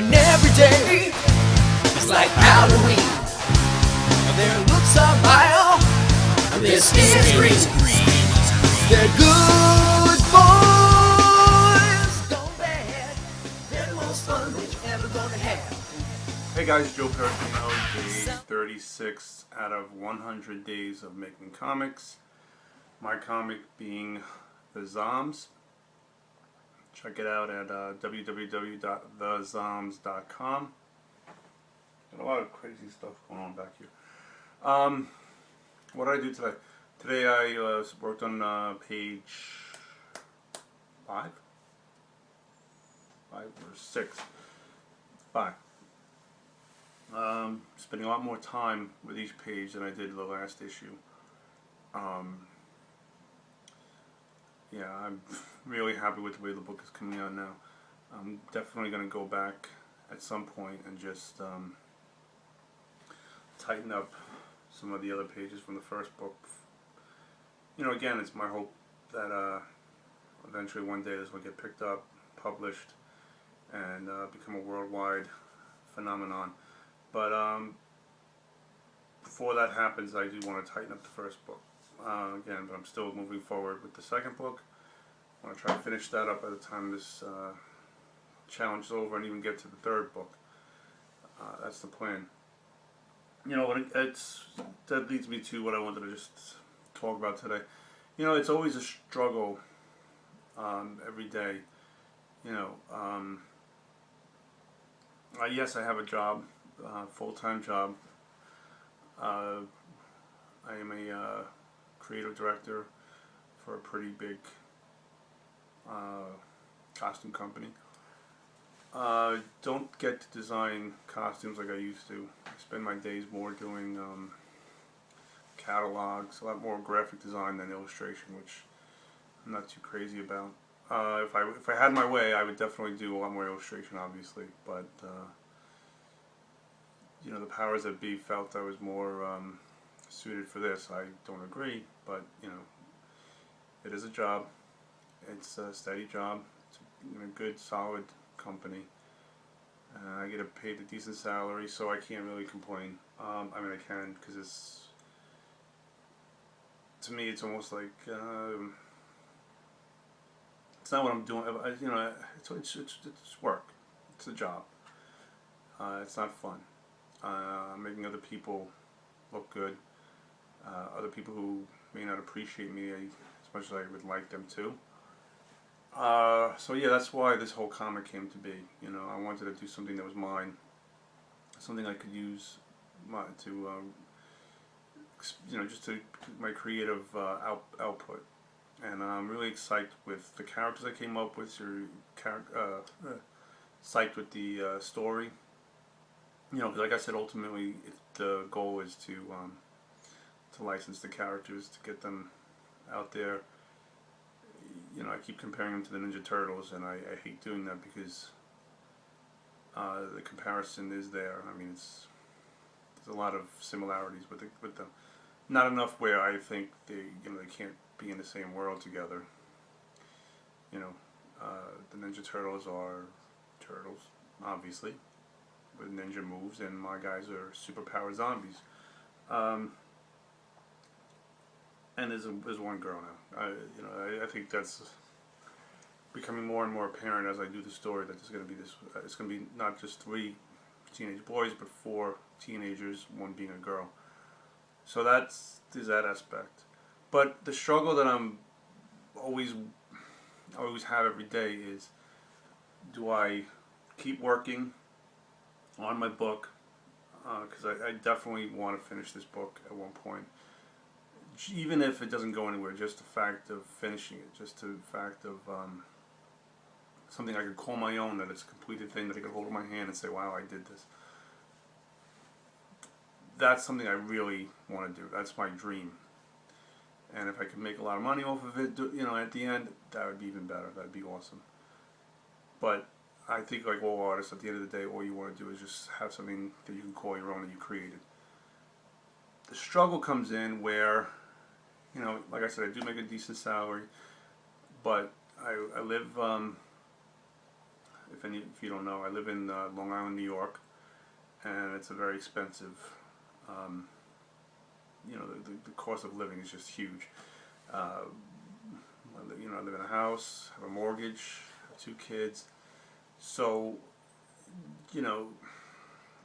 and every day is like Halloween. Their looks are vile, their skin is green. They're good boys, gone bad. They're the most fun that you're ever gonna have. Hey guys, Joe Pertino, day 36 out of 100 days of making comics. My comic being The Zoms. Check it out at www.thezoms.com. Got a lot of crazy stuff going on back here. What did I do today? Today I worked on page 5? 5 or 6? 5. Spending a lot more time with each page than I did the last issue. Yeah, I'm really happy with the way the book is coming out now. I'm definitely going to go back at some point and just tighten up some of the other pages from the first book. You know, again, it's my hope that eventually one day this will get picked up, published, and become a worldwide phenomenon. But before that happens, I do want to tighten up the first book. Again, but I'm still moving forward with the second book. I want to try to finish that up by the time this challenge is over and even get to the third book. That's the plan. You know, that leads me to what I wanted to just talk about today. You know, it's always a struggle every day. You know, yes, I have a job, full-time job. I am a creative director for a pretty big costume company. Don't get to design costumes like I used to. I spend my days more doing catalogs, a lot more graphic design than illustration, which I'm not too crazy about. If I had my way, I would definitely do a lot more illustration, obviously, but you know, the powers that be felt I was more suited for this. I don't agree, but you know, it is a job. It's a steady job. It's a good, solid company. I get paid a decent salary, so I can't really complain. I mean, I can, because it's, to me, it's almost like it's not what I'm doing. You know, it's work. It's a job. It's not fun. Making other people look good. Other people who may not appreciate me as much as I would like them to. So yeah, that's why this whole comic came to be. You know, I wanted to do something that was mine, something I could use you know, just to my creative output. And I'm really excited with the characters I came up with. Psyched with the story. You know, like I said, ultimately the goal is to license the characters, to get them out there. You know, I keep comparing them to the Ninja Turtles, and I hate doing that because the comparison is there. I mean, there's a lot of similarities with them. Not enough where I think they can't be in the same world together. You know, the Ninja Turtles are turtles, obviously, with ninja moves, and my guys are superpowered zombies. And there's one girl now. I think that's becoming more and more apparent as I do the story, that there's going to be this. It's going to be not just 3 teenage boys, but 4 teenagers, one being a girl. So there's that aspect. But the struggle that I always have every day is, do I keep working on my book? Because I definitely want to finish this book at one point. Even if it doesn't go anywhere, just the fact of finishing it, just the fact of something I could call my own, that it's a completed thing that I could hold in my hand and say, wow, I did this. That's something I really want to do. That's my dream. And if I could make a lot of money off of it, you know, at the end, that would be even better. That'd be awesome. But I think, like all artists, at the end of the day, all you want to do is just have something that you can call your own that you created. The struggle comes in where, you know, like I said, I do make a decent salary, but I live if you don't know, I live in Long Island, New York, and it's a very expensive. You know, the cost of living is just huge. You know, I live in a house, have a mortgage, have 2 kids. So, you know,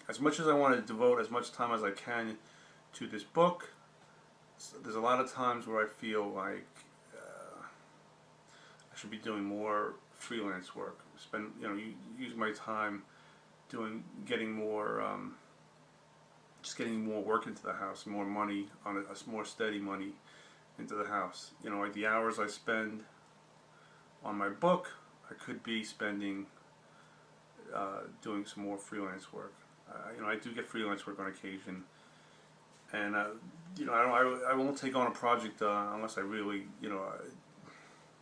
as much as I want to devote as much time as I can to this book, there's a lot of times where I feel like I should be doing more freelance work. Use my time getting more, just getting more work into the house, more money on a more steady money into the house. You know, like the hours I spend on my book, I could be spending doing some more freelance work. You know, I do get freelance work on occasion, and you know, I won't take on a project unless I really, you know,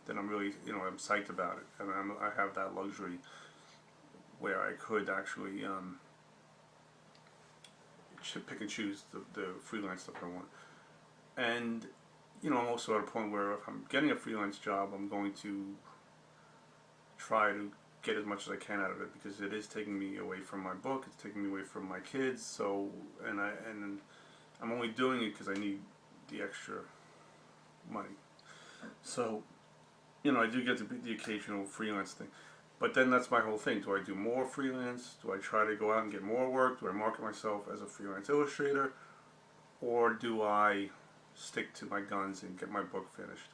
then I'm really, you know, I'm psyched about it, and I have that luxury where I could actually pick and choose the freelance stuff I want. And you know, I'm also at a point where if I'm getting a freelance job, I'm going to try to get as much as I can out of it, because it is taking me away from my book. It's taking me away from my kids. So, and I'm only doing it because I need the extra money. So, you know, I do get the occasional freelance thing, but then that's my whole thing. Do I do more freelance? Do I try to go out and get more work? Do I market myself as a freelance illustrator, or do I stick to my guns and get my book finished?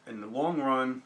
In the long run,